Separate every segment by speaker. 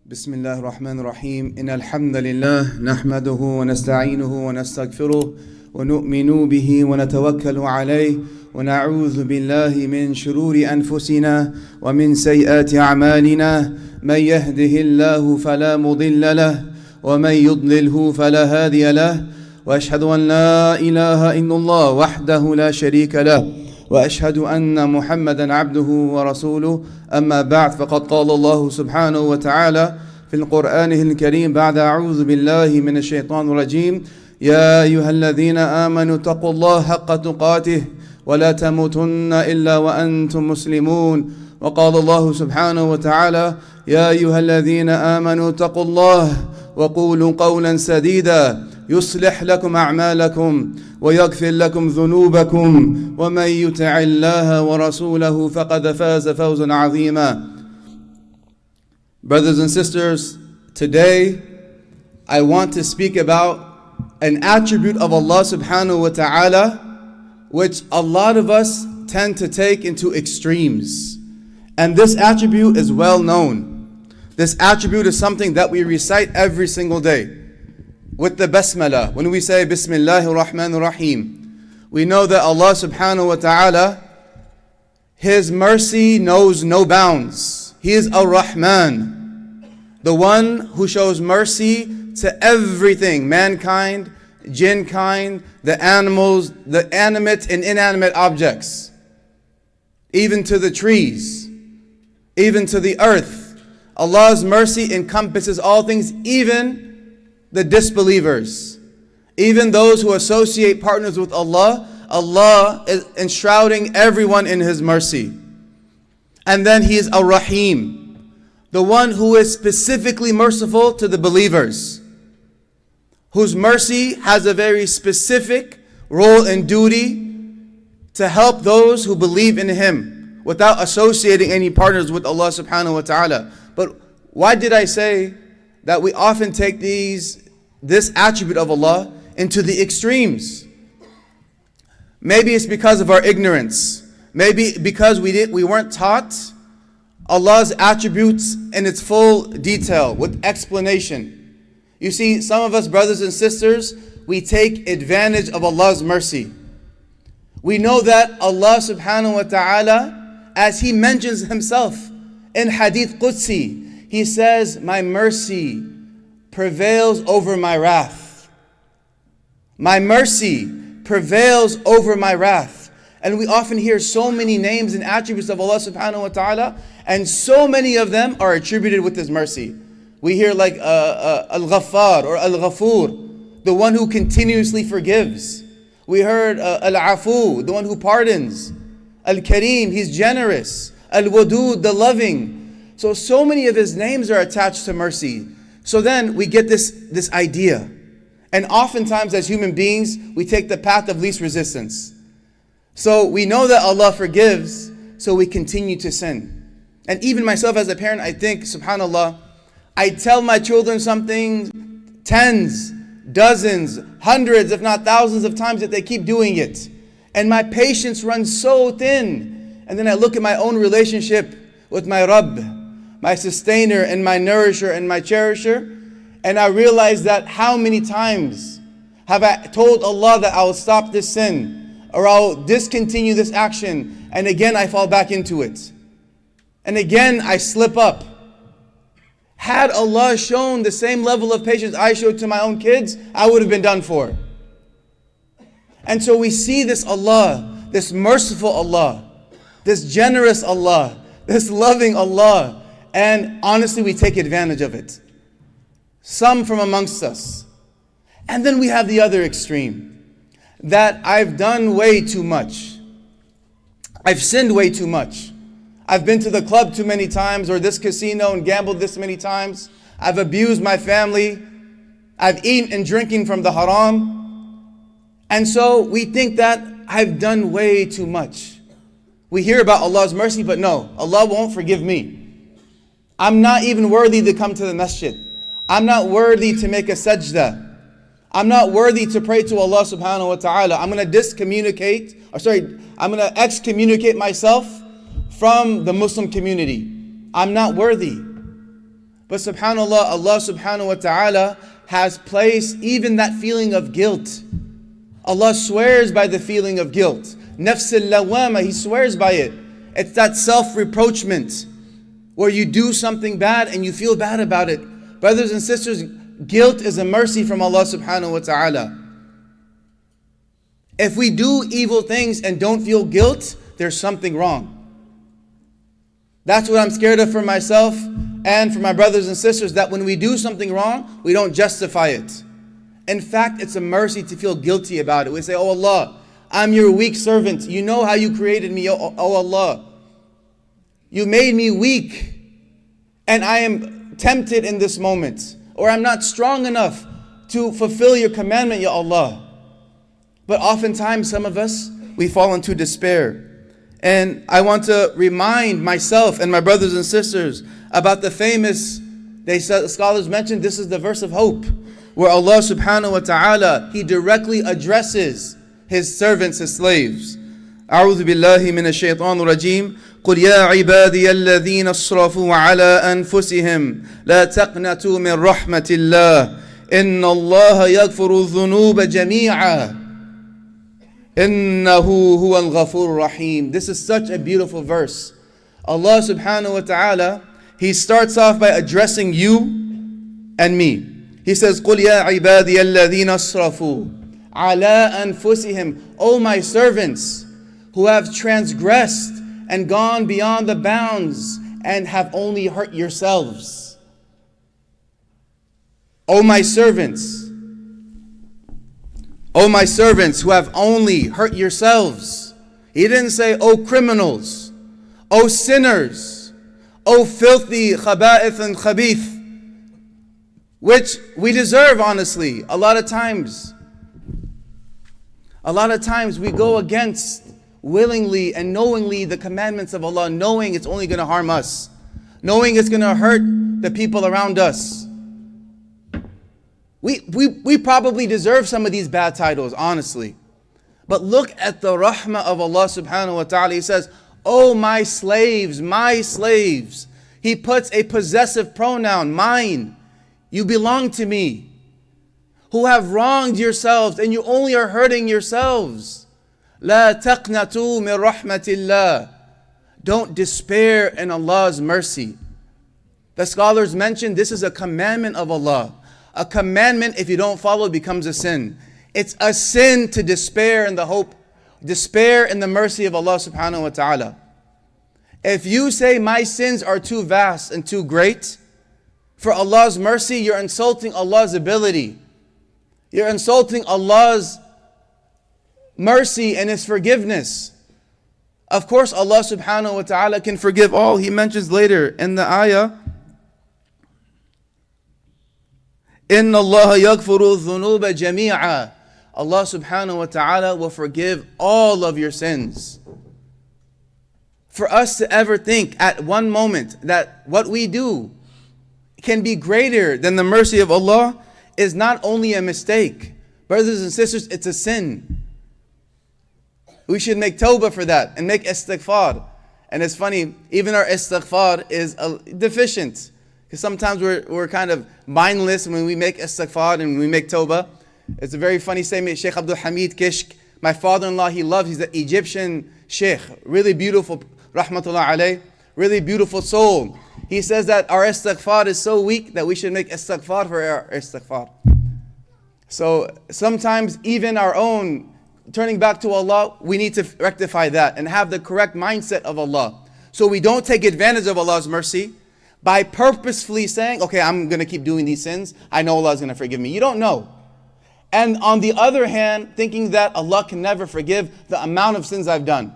Speaker 1: بسم الله الرحمن الرحيم إن الحمد لله نحمده ونستعينه ونستغفره ونؤمن به ونتوكل عليه ونعوذ بالله من شرور أنفسنا ومن سيئات أعمالنا من يهده الله فلا مضل له ومن يضلله فلا هادي له وأشهد أن لا إله إلا الله وحده لا شريك له وأشهد أن محمدا عبده ورسوله أما بعد فقد قال الله سبحانه وتعالى في القرآن الكريم بعد أعوذ بالله من الشيطان الرجيم يا أيها الذين آمنوا اتقوا الله حق تقاته ولا تموتن إلا وأنتم مسلمون وقال الله سبحانه وتعالى يا أيها الذين آمنوا اتقوا الله وقولوا قولا سديدا يصلح لكم أعمالكم ويغفر لكم ذنوبكم ومن يطع الله ورسوله فقد فاز فوزا عظيما. Brothers and sisters, today I want to speak about an attribute of Allah subhanahu wa ta'ala which a lot of us tend to take into extremes. And this attribute is well known. This attribute is something that we recite every single day. With the basmala, when we say Bismillahir Rahmanir Rahim, we know that Allah subhanahu wa ta'ala, His mercy knows no bounds. He is Ar-Rahman, the one who shows mercy to everything, mankind, jinnkind, the animals, the animate and inanimate objects, even to the trees, even to the earth. Allah's mercy encompasses all things, even the disbelievers, even those who associate partners with Allah. Allah is enshrouding everyone in His mercy. And then He is Ar-Rahim, the one who is specifically merciful to the believers, whose mercy has a very specific role and duty to help those who believe in Him without associating any partners with Allah subhanahu wa ta'ala. But why did I say that we often take this attribute of Allah into the extremes? Maybe it's because of our ignorance. Maybe because we weren't taught Allah's attributes in its full detail with explanation. You see, some of us brothers and sisters, we take advantage of Allah's mercy. We know that Allah subhanahu wa ta'ala, as He mentions Himself in Hadith Qudsi, He says, my mercy prevails over my wrath. My mercy prevails over my wrath. And we often hear so many names and attributes of Allah subhanahu wa ta'ala, and so many of them are attributed with His mercy. We hear like Al-Ghaffar or Al-Ghafur, the one who continuously forgives. We heard Al-Afu, the one who pardons. Al-Kareem, He's generous. Al-Wadud, the loving. So many of His names are attached to mercy. So then we get this idea. And oftentimes as human beings, we take the path of least resistance. So we know that Allah forgives, so we continue to sin. And even myself as a parent, I think, subhanAllah, I tell my children something tens, dozens, hundreds, if not thousands of times that they keep doing it. And my patience runs so thin. And then I look at my own relationship with my Rabb, my sustainer and my nourisher and my cherisher, and I realize that how many times have I told Allah that I will stop this sin or I'll discontinue this action, and again I fall back into it. And again I slip up. Had Allah shown the same level of patience I showed to my own kids, I would have been done for. And so we see this Allah, this merciful Allah, this generous Allah, this loving Allah, and honestly we take advantage of it. Some from amongst us. And then we have the other extreme, that I've done way too much. I've sinned way too much. I've been to the club too many times, or this casino and gambled this many times. I've abused my family. I've eaten and drinking from the haram. And so we think that I've done way too much. We hear about Allah's mercy, but no, Allah won't forgive me. I'm not even worthy to come to the masjid. I'm not worthy to make a sajda. I'm not worthy to pray to Allah subhanahu wa ta'ala. I'm going to excommunicate myself from the Muslim community. I'm not worthy. But subhanAllah, Allah subhanahu wa ta'ala has placed even that feeling of guilt. Allah swears by the feeling of guilt. Nafs al-lawama, He swears by it. It's that self-reproachment where you do something bad and you feel bad about it. Brothers and sisters, guilt is a mercy from Allah subhanahu wa ta'ala. If we do evil things and don't feel guilt, there's something wrong. That's what I'm scared of for myself and for my brothers and sisters, that when we do something wrong, we don't justify it. In fact, it's a mercy to feel guilty about it. We say, oh Allah, I'm your weak servant. You know how you created me, oh Allah. You made me weak and I am tempted in this moment, or I'm not strong enough to fulfill your commandment, Ya Allah. But oftentimes some of us, we fall into despair. And I want to remind myself and my brothers and sisters about the famous, scholars mentioned, this is the verse of hope, where Allah subhanahu wa ta'ala, He directly addresses His servants, His slaves. أعوذ بالله من الشيطان الرجيم قل يا عبادي الذين أسرفوا على أنفسهم لا تقنطوا من رحمة الله إن الله يغفر الذنوب جميعا إنه هو الغفور الرحيم. This is such a beautiful verse. Allah subhanahu wa ta'ala, He starts off by addressing you and me. He says, قُلْ يَا عِبَادِيَ الَّذِينَ أَسْرَفُوا عَلَىٰ أَنفُسِهِمْ, O my servants who have transgressed and gone beyond the bounds and have only hurt yourselves. O my servants who have only hurt yourselves. He didn't say, O criminals, O sinners, O filthy khaba'ith and khabith, which we deserve, honestly. A lot of times we go against willingly and knowingly the commandments of Allah, knowing it's only going to harm us, knowing it's going to hurt the people around us. We probably deserve some of these bad titles, honestly. But look at the rahmah of Allah subhanahu wa ta'ala. He says, oh my slaves, my slaves. He puts a possessive pronoun, mine. You belong to me. Who have wronged yourselves and you only are hurting yourselves. لا تقنطوا من رحمة الله. Don't despair in Allah's mercy. The scholars mention this is a commandment of Allah. A commandment, if you don't follow, it becomes a sin. It's a sin to despair in the hope, despair in the mercy of Allah subhanahu wa ta'ala. If you say my sins are too vast and too great for Allah's mercy, you're insulting Allah's ability. You're insulting Allah's mercy and His forgiveness. Of course, Allah subhanahu wa ta'ala can forgive all. He mentions later in the ayah, إِنَّ اللَّهَ يَغْفُرُ الذُّنُوبَ جَمِيعًا. Allah subhanahu wa ta'ala will forgive all of your sins. For us to ever think at one moment that what we do can be greater than the mercy of Allah is not only a mistake. Brothers and sisters, it's a sin. We should make tawbah for that and make istighfar. And it's funny, even our istighfar is deficient. Because sometimes we're kind of mindless when we make istighfar and we make tawbah. It's a very funny statement. Sheikh Abdul Hamid Kishk, my father-in-law, he's an Egyptian sheikh, really beautiful, rahmatullah alayh, really beautiful soul. He says that our istighfar is so weak that we should make istighfar for our istighfar. So sometimes even our own turning back to Allah, we need to rectify that and have the correct mindset of Allah. So we don't take advantage of Allah's mercy by purposefully saying, okay, I'm going to keep doing these sins. I know Allah is going to forgive me. You don't know. And on the other hand, thinking that Allah can never forgive the amount of sins I've done.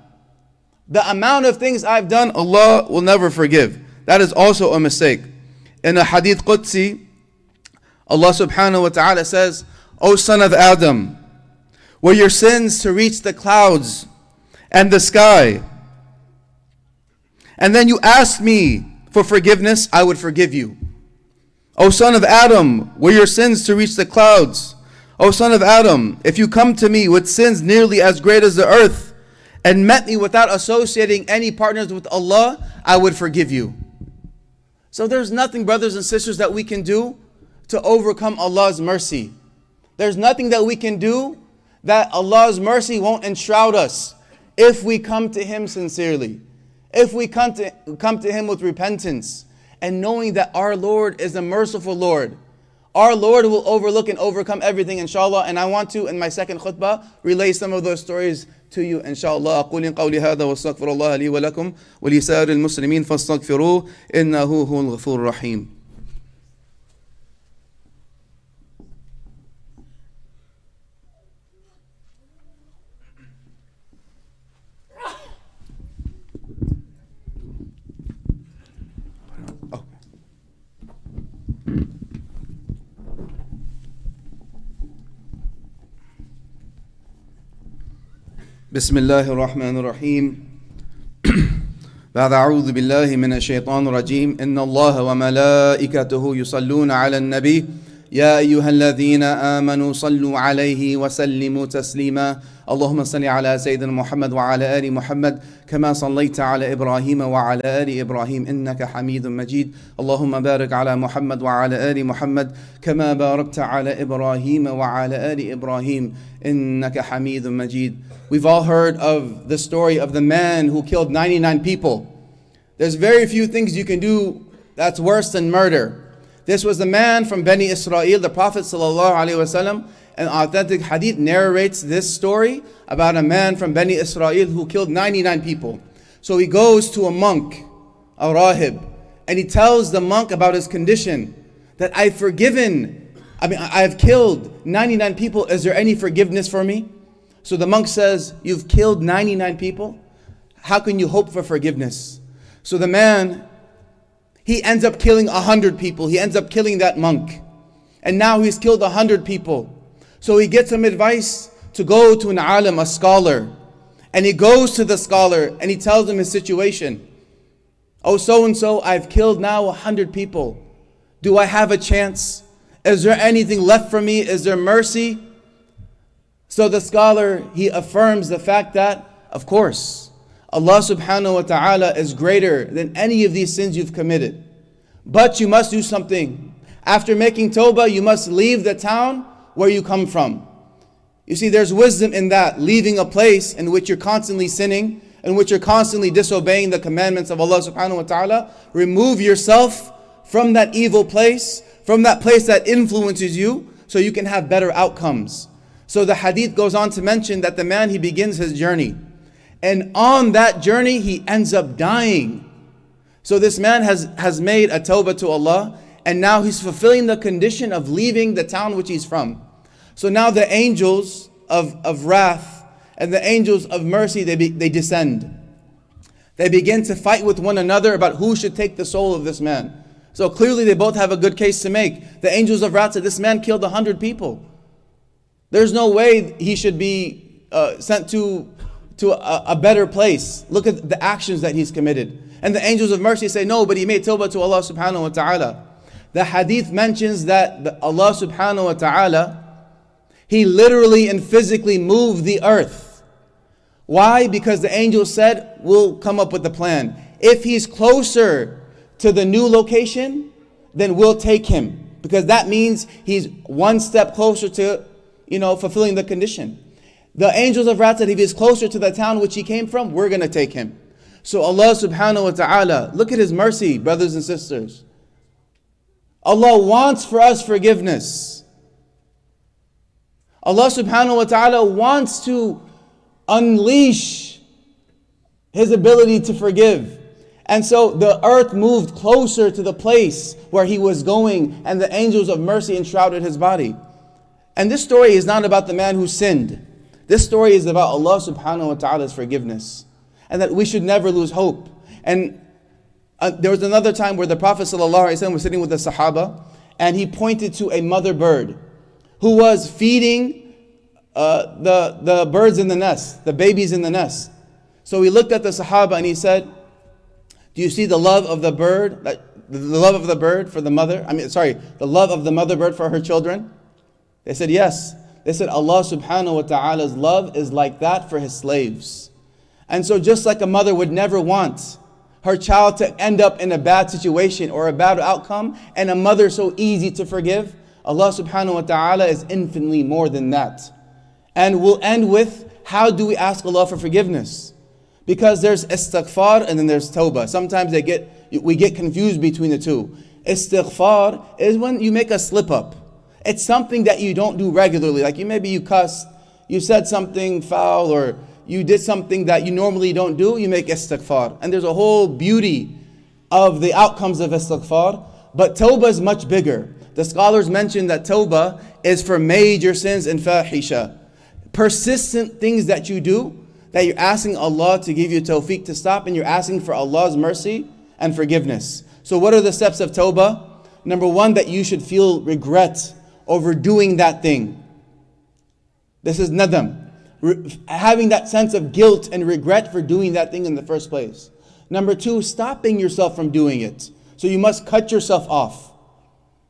Speaker 1: The amount of things I've done, Allah will never forgive. That is also a mistake. In a hadith Qudsi, Allah subhanahu wa ta'ala says, O son of Adam, were your sins to reach the clouds and the sky, and then you asked me for forgiveness, I would forgive you. O son of Adam, were your sins to reach the clouds? O son of Adam, if you come to me with sins nearly as great as the earth and met me without associating any partners with Allah, I would forgive you. So there's nothing, brothers and sisters, that we can do to overcome Allah's mercy. There's nothing that we can do that Allah's mercy won't enshroud us if we come to Him sincerely. If we come to Him with repentance and knowing that our Lord is a merciful Lord. Our Lord will overlook and overcome everything, inshallah. And I want to, in my second khutbah, relay some of those stories to you, inshallah. أقول قولي هذا واستغفر الله لي ولكم ولسائر المسلمين فاستغفروه إنه هو الغفور الرحيم. بسم الله الرحمن الرحيم بعد أعوذ بالله من الشيطان الرجيم إن الله وملائكته يصلون على النبي يا أيها الذين آمنوا صلوا عليه وسلموا تسليما اللهم صل على سيدنا محمد وعلى آل محمد كما صليت على إبراهيم وعلى آل إبراهيم إنك حميد مجيد اللهم بارك على محمد وعلى آل محمد كما باركت على إبراهيم وعلى آل إبراهيم إنك حميد مجيد. We've all heard of the story of the man who killed 99 people. There's very few things you can do that's worse than murder. This was the man from Bani Israel. The Prophet ﷺ, an authentic hadith, narrates this story about a man from Bani Israel who killed 99 people. So he goes to a monk, a rahib, and he tells the monk about his condition, that I've killed 99 people. Is there any forgiveness for me? So the monk says, you've killed 99 people? How can you hope for forgiveness? So the man, he ends up killing 100 people. He ends up killing that monk. And now he's killed 100 people. So he gets some advice to go to an alim, a scholar. And he goes to the scholar and he tells him his situation. Oh, so-and-so, I've killed now 100 people. Do I have a chance? Is there anything left for me? Is there mercy? So the scholar, he affirms the fact that, of course, Allah subhanahu wa ta'ala is greater than any of these sins you've committed. But you must do something. After making tawbah, you must leave the town where you come from. You see, there's wisdom in that, leaving a place in which you're constantly sinning, in which you're constantly disobeying the commandments of Allah subhanahu wa ta'ala. Remove yourself from that evil place, from that place that influences you, so you can have better outcomes. So the hadith goes on to mention that the man, he begins his journey. And on that journey, he ends up dying. So this man has made a tawbah to Allah, and now he's fulfilling the condition of leaving the town which he's from. So now the angels of wrath and the angels of mercy, they descend. They begin to fight with one another about who should take the soul of this man. So clearly they both have a good case to make. The angels of wrath said, this man killed 100 people. There's no way he should be sent to a better place. Look at the actions that he's committed. And the angels of mercy say, no, but he made tawbah to Allah subhanahu wa ta'ala. The hadith mentions that Allah subhanahu wa ta'ala, He literally and physically moved the earth. Why? Because the angel said, we'll come up with the plan. If he's closer to the new location, then we'll take him. Because that means he's one step closer to fulfilling the condition. The angels of wrath said if he's closer to the town which he came from, we're going to take him. So Allah subhanahu wa ta'ala, look at His mercy, brothers and sisters. Allah wants for us forgiveness. Allah subhanahu wa ta'ala wants to unleash His ability to forgive. And so the earth moved closer to the place where he was going, and the angels of mercy enshrouded his body. And this story is not about the man who sinned. This story is about Allah subhanahu wa ta'ala's forgiveness, and that we should never lose hope. And there was another time where the Prophet ﷺ was sitting with the Sahaba, and he pointed to a mother bird who was feeding the birds in the nest, the babies in the nest. So he looked at the Sahaba and he said, do you see the love of the bird, the love of the bird for the mother? The love of the mother bird for her children? They said, yes. They said, Allah subhanahu wa ta'ala's love is like that for His slaves. And so just like a mother would never want her child to end up in a bad situation or a bad outcome, and a mother so easy to forgive, Allah subhanahu wa ta'ala is infinitely more than that. And we'll end with, how do we ask Allah for forgiveness? Because there's istighfar and then there's tawbah. Sometimes we get confused between the two. Istighfar is when you make a slip up. It's something that you don't do regularly. Like maybe you cussed, you said something foul, or you did something that you normally don't do, you make istighfar. And there's a whole beauty of the outcomes of istighfar. But tawbah is much bigger. The scholars mention that tawbah is for major sins and fahisha. Persistent things that you do, that you're asking Allah to give you tawfiq to stop, and you're asking for Allah's mercy and forgiveness. So what are the steps of tawbah? Number one, that you should feel regret over doing that thing. This is nadam. Having that sense of guilt and regret for doing that thing in the first place. Number two, stopping yourself from doing it. So you must cut yourself off.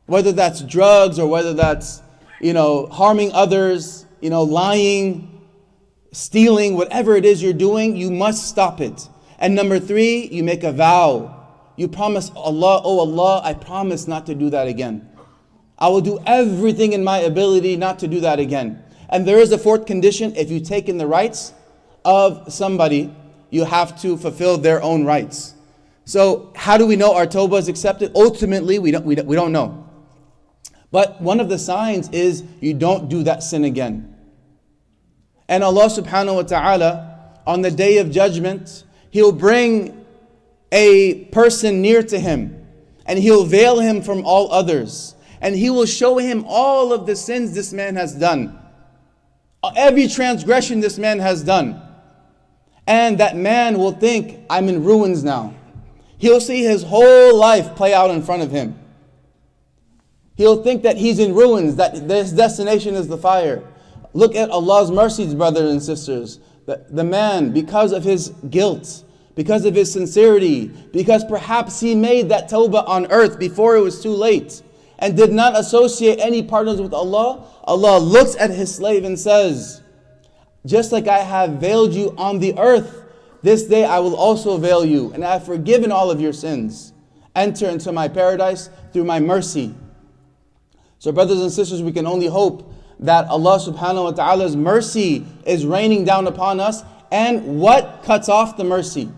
Speaker 1: Whether that's drugs or whether that's, harming others, lying, stealing, whatever it is you're doing, you must stop it. And number three, you make a vow. You promise Allah, oh Allah, I promise not to do that again. I will do everything in my ability not to do that again. And there is a fourth condition. If you take in the rights of somebody, you have to fulfill their own rights. So how do we know our tawbah is accepted? Ultimately, we don't know. But one of the signs is you don't do that sin again. And Allah subhanahu wa ta'ala, on the day of judgment, He'll bring a person near to Him, and He'll veil him from all others, and He will show him all of the sins this man has done, every transgression this man has done. And that man will think, I'm in ruins now. He'll see his whole life play out in front of him. He'll think that he's in ruins, that his destination is the fire. Look at Allah's mercies, brothers and sisters. The man, because of his guilt, because of his sincerity, because perhaps he made that tawbah on earth before it was too late, and did not associate any partners with Allah, Allah looks at His slave and says, just like I have veiled you on the earth, this day I will also veil you, and I have forgiven all of your sins. Enter into my paradise through my mercy. So brothers and sisters, we can only hope that Allah subhanahu wa ta'ala's mercy is raining down upon us. And what cuts off the mercy?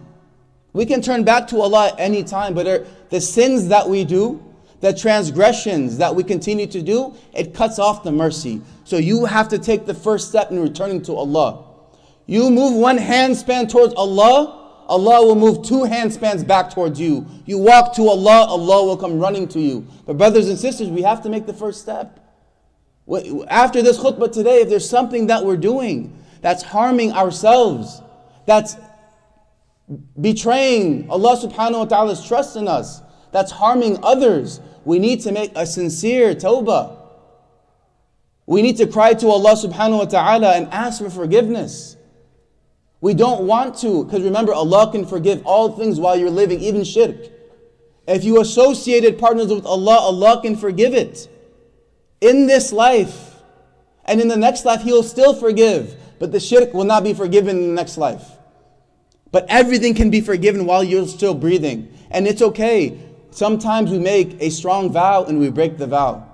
Speaker 1: We can turn back to Allah at any time, but the sins that we do, the transgressions that we continue to do, it cuts off the mercy. So you have to take the first step in returning to Allah. You move one handspan towards Allah, Allah will move two handspans back towards you. You walk to Allah, Allah will come running to you. But brothers and sisters, we have to make the first step. After this khutbah today, if there's something that we're doing that's harming ourselves, that's betraying Allah subhanahu wa ta'ala's trust in us, that's harming others, we need to make a sincere tawbah. We need to cry to Allah subhanahu wa ta'ala and ask for forgiveness. We don't want to, because remember, Allah can forgive all things while you're living, even shirk. If you associated partners with Allah, Allah can forgive it. In this life, and in the next life, He'll still forgive. But the shirk will not be forgiven in the next life. But everything can be forgiven while you're still breathing. And it's okay. Sometimes we make a strong vow and we break the vow.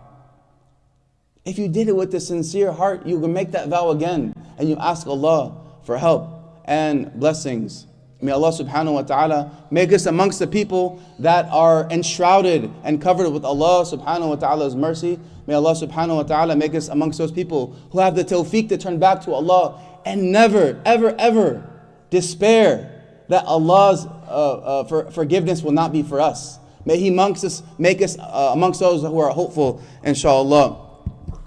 Speaker 1: If you did it with a sincere heart, you can make that vow again. And you ask Allah for help and blessings. May Allah subhanahu wa ta'ala make us amongst the people that are enshrouded and covered with Allah subhanahu wa ta'ala's mercy. May Allah subhanahu wa ta'ala make us amongst those people who have the tawfiq to turn back to Allah and never, ever, ever despair that Allah's forgiveness will not be for us. May He make us amongst those who are hopeful, inshaAllah.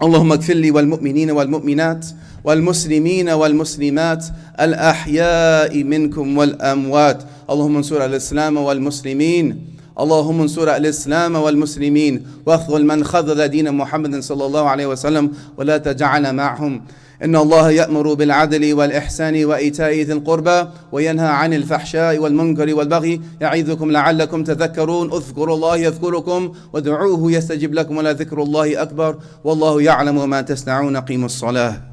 Speaker 1: اللهم اغفر لي والمؤمنين والمؤمنات والمسلمين والمسلمات الأحياء منكم والأموات اللهم انصر الإسلام والمسلمين اللهم انصر الإسلام والمسلمين واخذل من خذل دين محمد صلى الله عليه وسلم ولا تجعلنا معهم إن الله يأمر بالعدل والإحسان وإيتاء ذي القربى وينهى عن الفحشاء والمنكر والبغي يعظكم لعلكم تذكرون اذكروا الله يذكركم وادعوه يستجب لكم ولذكر الله أكبر والله يعلم ما تصنعون قيموا الصلاة